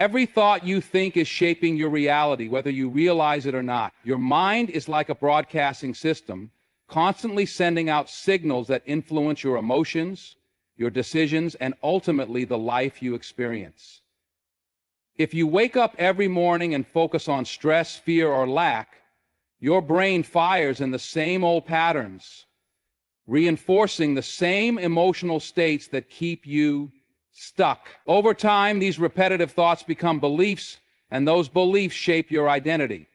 Every thought you think is shaping your reality, whether you realize it or not. Your mind is like a broadcasting system, constantly sending out signals that influence your emotions, your decisions, and ultimately the life you experience. If you wake up every morning and focus on stress, fear, or lack, your brain fires in the same old patterns, reinforcing the same emotional states that keep you stuck. Over time, these repetitive thoughts become beliefs, and those beliefs shape your identity.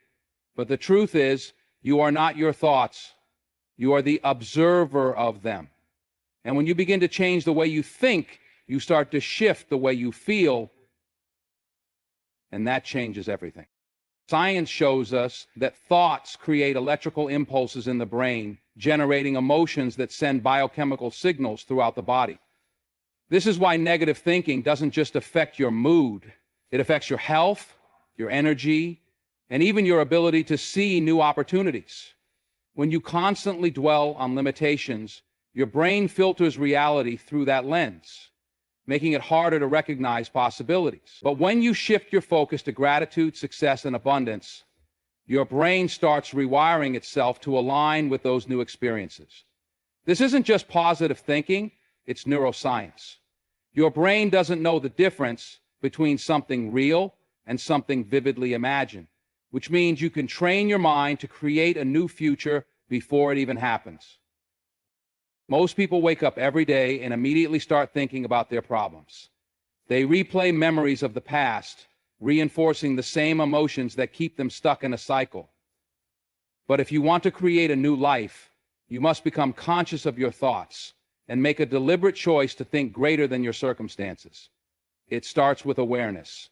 But the truth is, you are not your thoughts. You are the observer of them. And when you begin to change the way you think, you start to shift the way you feel, and that changes everything. Science shows us that thoughts create electrical impulses in the brain, generating emotions that send biochemical signals throughout the body. This is why negative thinking doesn't just affect your mood. It affects your health, your energy, and even your ability to see new opportunities. When you constantly dwell on limitations, your brain filters reality through that lens, making it harder to recognize possibilities. But when you shift your focus to gratitude, success, and abundance, your brain starts rewiring itself to align with those new experiences. This isn't just positive thinking, it's neuroscience. Your brain doesn't know the difference between something real and something vividly imagined, which means you can train your mind to create a new future before it even happens. Most people wake up every day and immediately start thinking about their problems. They replay memories of the past, reinforcing the same emotions that keep them stuck in a cycle. But if you want to create a new life, you must become conscious of your thoughts and make a deliberate choice to think greater than your circumstances. It starts with awareness.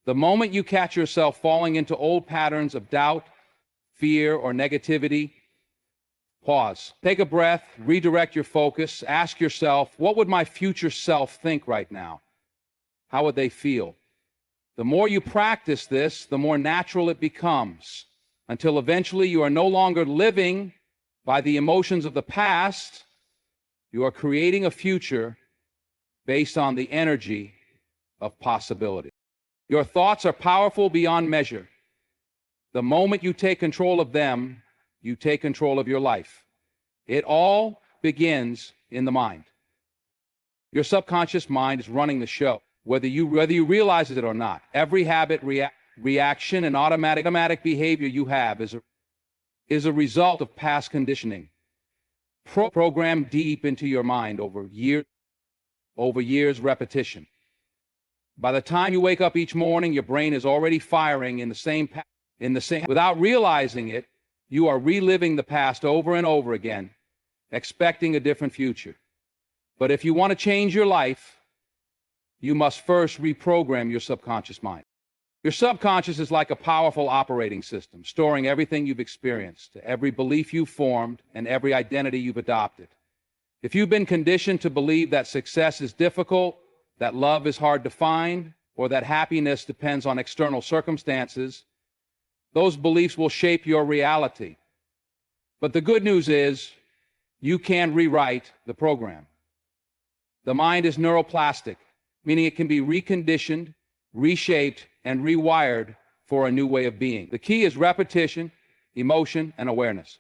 The moment you catch yourself falling into old patterns of doubt, fear, or negativity, pause. Take a breath, redirect your focus, ask yourself, what would my future self think right now? How would they feel? The more you practice this, the more natural it becomes, until eventually you are no longer living by the emotions of the past. You are creating a future based on the energy of possibility. Your thoughts are powerful beyond measure. The moment you take control of them, you take control of your life. It all begins in the mind. Your subconscious mind is running the show, whether you realize it or not. Every habit, reaction, and automatic behavior you have is a result of past conditioning, programmed deep into your mind over years repetition. By the time you wake up each morning, your brain is already firing in the same. Without realizing it, you are reliving the past over and over again, expecting a different future. But if you want to change your life, you must first reprogram your subconscious mind. Your subconscious is like a powerful operating system, storing everything you've experienced, every belief you've formed, and every identity you've adopted. If you've been conditioned to believe that success is difficult, that love is hard to find, or that happiness depends on external circumstances, those beliefs will shape your reality. But the good news is, you can rewrite the program. The mind is neuroplastic, meaning it can be reconditioned, reshaped, and rewired for a new way of being. The key is repetition, emotion, and awareness.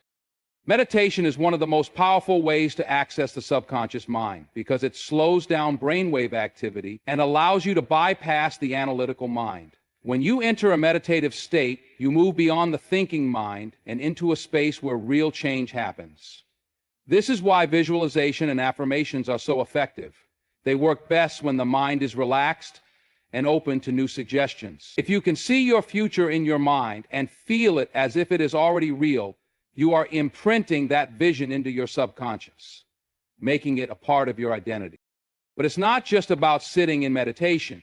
Meditation is one of the most powerful ways to access the subconscious mind because it slows down brainwave activity and allows you to bypass the analytical mind. When you enter a meditative state, you move beyond the thinking mind and into a space where real change happens. This is why visualization and affirmations are so effective. They work best when the mind is relaxed and open to new suggestions. If you can see your future in your mind and feel it as if it is already real, you are imprinting that vision into your subconscious, making it a part of your identity. But it's not just about sitting in meditation.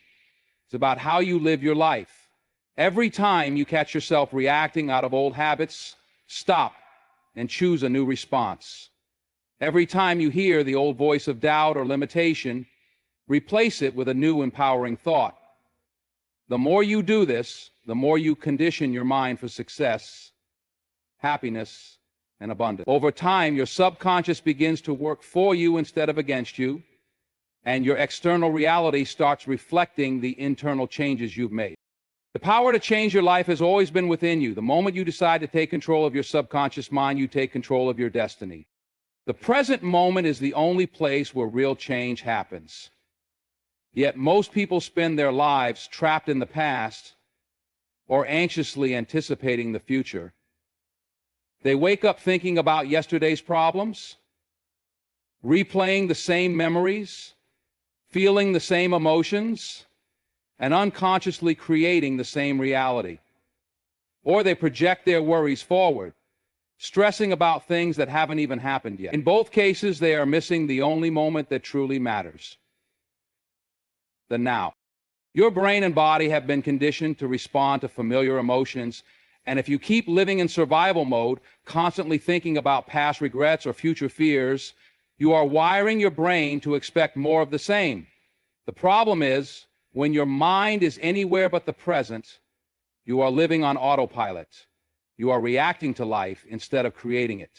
It's about how you live your life. Every time you catch yourself reacting out of old habits, stop and choose a new response. Every time you hear the old voice of doubt or limitation, replace it with a new empowering thought. The more you do this, the more you condition your mind for success, happiness, and abundance. Over time, your subconscious begins to work for you instead of against you. and your external reality starts reflecting the internal changes you've made. The power to change your life has always been within you. The moment you decide to take control of your subconscious mind, you take control of your destiny. The present moment is the only place where real change happens. Yet most people spend their lives trapped in the past or anxiously anticipating the future. They wake up thinking about yesterday's problems, replaying the same memories, feeling the same emotions, and unconsciously creating the same reality. Or they project their worries forward, stressing about things that haven't even happened yet. In both cases, they are missing the only moment that truly matters: the now. Your brain and body have been conditioned to respond to familiar emotions, and if you keep living in survival mode, constantly thinking about past regrets or future fears, you are wiring your brain to expect more of the same. The problem is, when your mind is anywhere but the present, you are living on autopilot. You are reacting to life instead of creating it.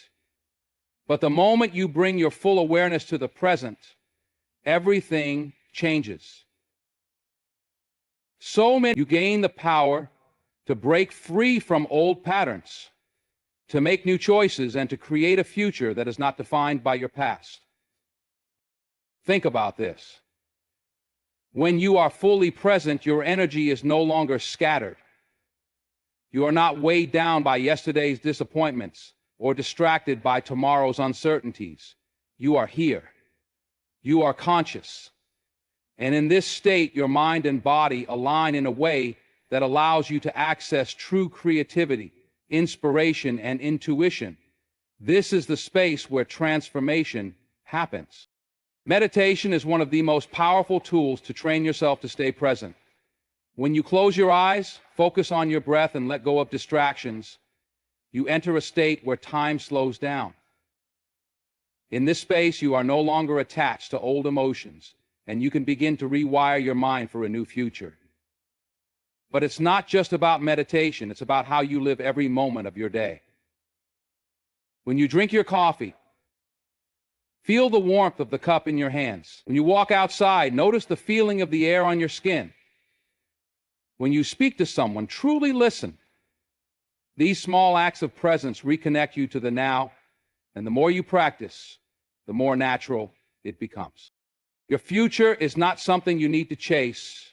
But the moment you bring your full awareness to the present, everything changes. So many, you gain the power to break free from old patterns, to make new choices, and to create a future that is not defined by your past. Think about this. When you are fully present, your energy is no longer scattered. You are not weighed down by yesterday's disappointments or distracted by tomorrow's uncertainties. You are here. You are conscious. And in this state, your mind and body align in a way that allows you to access true creativity, inspiration, and intuition. This is the space where transformation happens. Meditation is one of the most powerful tools to train yourself to stay present. When you close your eyes, focus on your breath, and let go of distractions, you enter a state where time slows down. In this space, you are no longer attached to old emotions, and you can begin to rewire your mind for a new future. But it's not just about meditation, it's about how you live every moment of your day. When you drink your coffee, feel the warmth of the cup in your hands. When you walk outside, notice the feeling of the air on your skin. When you speak to someone, truly listen. These small acts of presence reconnect you to the now, and the more you practice, the more natural it becomes. Your future is not something you need to chase.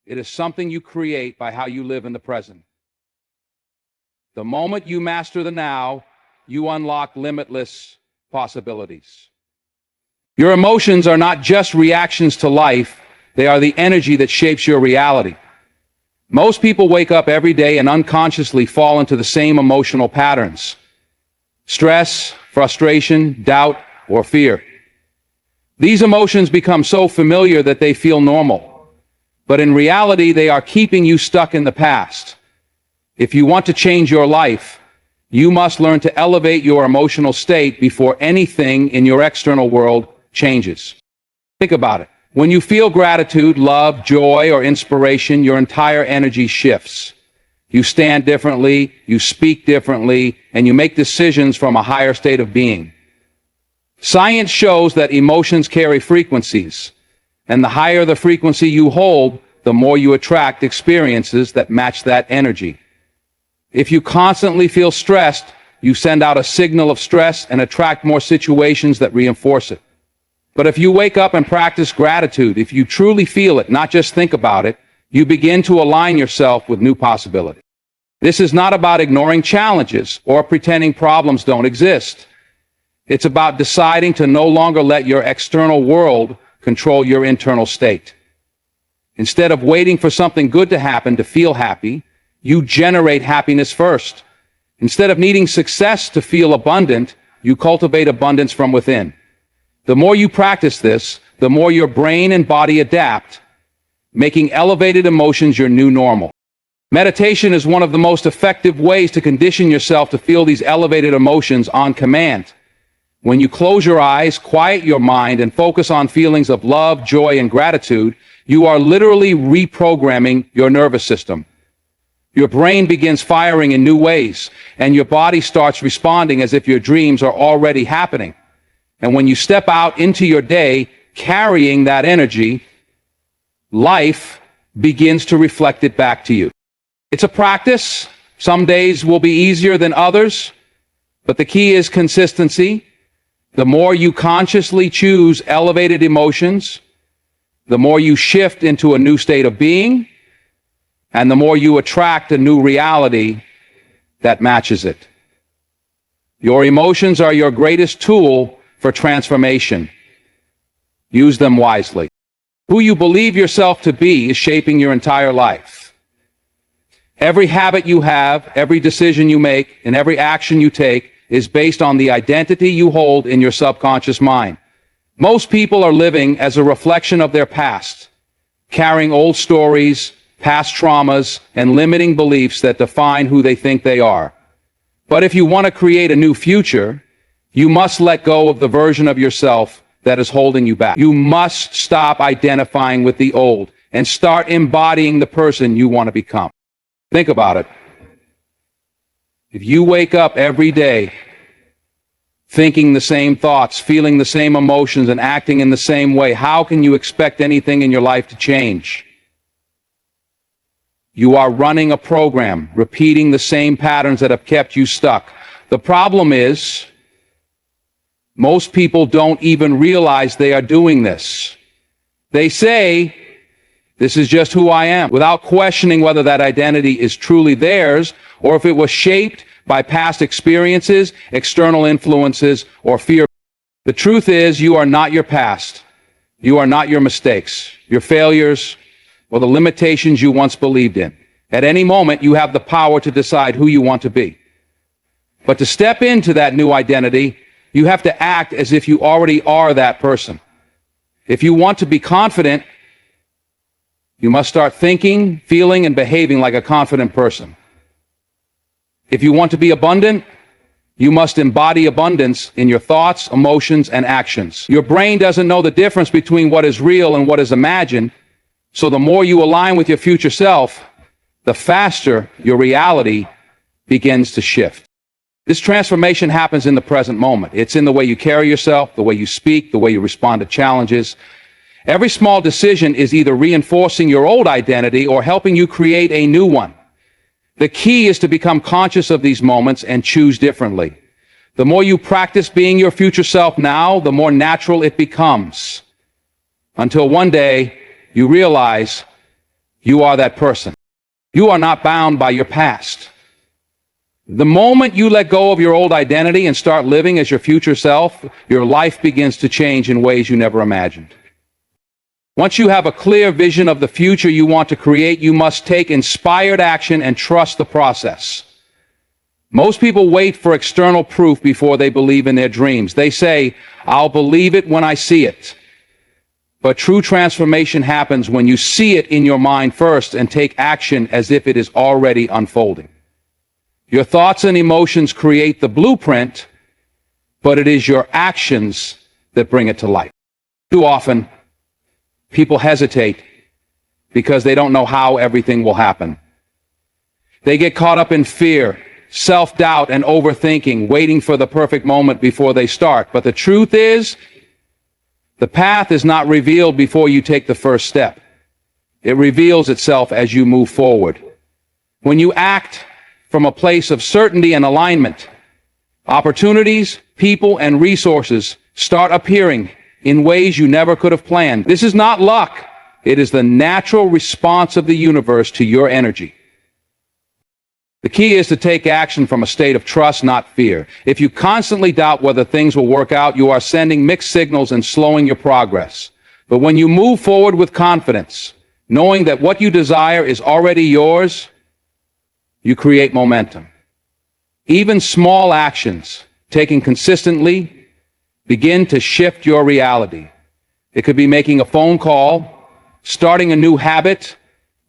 It is something you create by how you live in the present. The moment you master the now, you unlock limitless possibilities. Your emotions are not just reactions to life, they are the energy that shapes your reality. Most people wake up every day and unconsciously fall into the same emotional patterns: stress, frustration, doubt, or fear. These emotions become so familiar that they feel normal, but in reality, they are keeping you stuck in the past. If you want to change your life, you must learn to elevate your emotional state before anything in your external world changes. Think about it. When you feel gratitude, love, joy, or inspiration, your entire energy shifts. You stand differently, you speak differently, and you make decisions from a higher state of being. Science shows that emotions carry frequencies, and the higher the frequency you hold, the more you attract experiences that match that energy. If you constantly feel stressed, you send out a signal of stress and attract more situations that reinforce it. But if you wake up and practice gratitude, if you truly feel it, not just think about it, you begin to align yourself with new possibilities. This is not about ignoring challenges or pretending problems don't exist. It's about deciding to no longer let your external world control your internal state. Instead of waiting for something good to happen to feel happy, you generate happiness first. Instead of needing success to feel abundant, you cultivate abundance from within. The more you practice this, the more your brain and body adapt, making elevated emotions your new normal. Meditation is one of the most effective ways to condition yourself to feel these elevated emotions on command. When you close your eyes, quiet your mind, and focus on feelings of love, joy, and gratitude, you are literally reprogramming your nervous system. Your brain begins firing in new ways, and your body starts responding as if your dreams are already happening. And when you step out into your day, carrying that energy, life begins to reflect it back to you. It's a practice. Some days will be easier than others, but the key is consistency. The more you consciously choose elevated emotions, the more you shift into a new state of being, and the more you attract a new reality that matches it. Your emotions are your greatest tool for transformation. Use them wisely. Who you believe yourself to be is shaping your entire life. Every habit you have, every decision you make, and every action you take is based on the identity you hold in your subconscious mind. Most people are living as a reflection of their past, carrying old stories, past traumas, and limiting beliefs that define who they think they are. But if you want to create a new future, you must let go of the version of yourself that is holding you back. You must stop identifying with the old and start embodying the person you want to become. Think about it. If you wake up every day thinking the same thoughts, feeling the same emotions, and acting in the same way, how can you expect anything in your life to change? You are running a program, repeating the same patterns that have kept you stuck. The problem is, most people don't even realize they are doing this. They say, "This is just who I am," without questioning whether that identity is truly theirs or if it was shaped by past experiences, external influences, or fear. The truth is, you are not your past. You are not your mistakes, your failures, or the limitations you once believed in. At any moment, you have the power to decide who you want to be. But to step into that new identity, you have to act as if you already are that person. If you want to be confident, you must start thinking, feeling, and behaving like a confident person. If you want to be abundant, you must embody abundance in your thoughts, emotions, and actions. Your brain doesn't know the difference between what is real and what is imagined, so the more you align with your future self, the faster your reality begins to shift. This transformation happens in the present moment. It's in the way you carry yourself, the way you speak, the way you respond to challenges. Every small decision is either reinforcing your old identity or helping you create a new one. The key is to become conscious of these moments and choose differently. The more you practice being your future self now, the more natural it becomes. Until one day, you realize you are that person. You are not bound by your past. The moment you let go of your old identity and start living as your future self, your life begins to change in ways you never imagined. Once you have a clear vision of the future you want to create, you must take inspired action and trust the process. Most people wait for external proof before they believe in their dreams. They say, "I'll believe it when I see it." But true transformation happens when you see it in your mind first and take action as if it is already unfolding. Your thoughts and emotions create the blueprint, but it is your actions that bring it to life. Too often, people hesitate because they don't know how everything will happen. They get caught up in fear, self-doubt, and overthinking, waiting for the perfect moment before they start. But the truth is, the path is not revealed before you take the first step. It reveals itself as you move forward. When you act from a place of certainty and alignment, opportunities, people, and resources start appearing in ways you never could have planned. This is not luck. It is the natural response of the universe to your energy. The key is to take action from a state of trust, not fear. If you constantly doubt whether things will work out, you are sending mixed signals and slowing your progress. But when you move forward with confidence, knowing that what you desire is already yours, you create momentum. Even small actions, taken consistently, begin to shift your reality. It could be making a phone call, starting a new habit,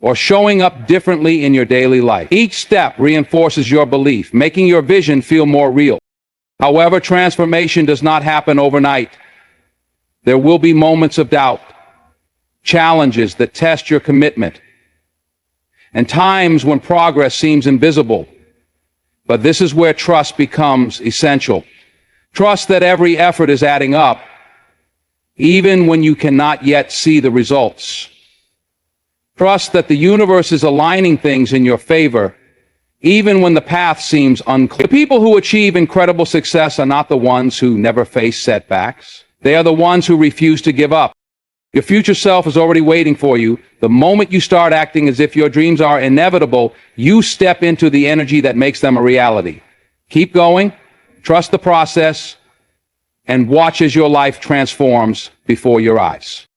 or showing up differently in your daily life. Each step reinforces your belief, making your vision feel more real. However, transformation does not happen overnight. There will be moments of doubt, challenges that test your commitment, and times when progress seems invisible. But this is where trust becomes essential. Trust that every effort is adding up, even when you cannot yet see the results. Trust that the universe is aligning things in your favor, even when the path seems unclear. The people who achieve incredible success are not the ones who never face setbacks. They are the ones who refuse to give up. Your future self is already waiting for you. The moment you start acting as if your dreams are inevitable, you step into the energy that makes them a reality. Keep going, trust the process, and watch as your life transforms before your eyes.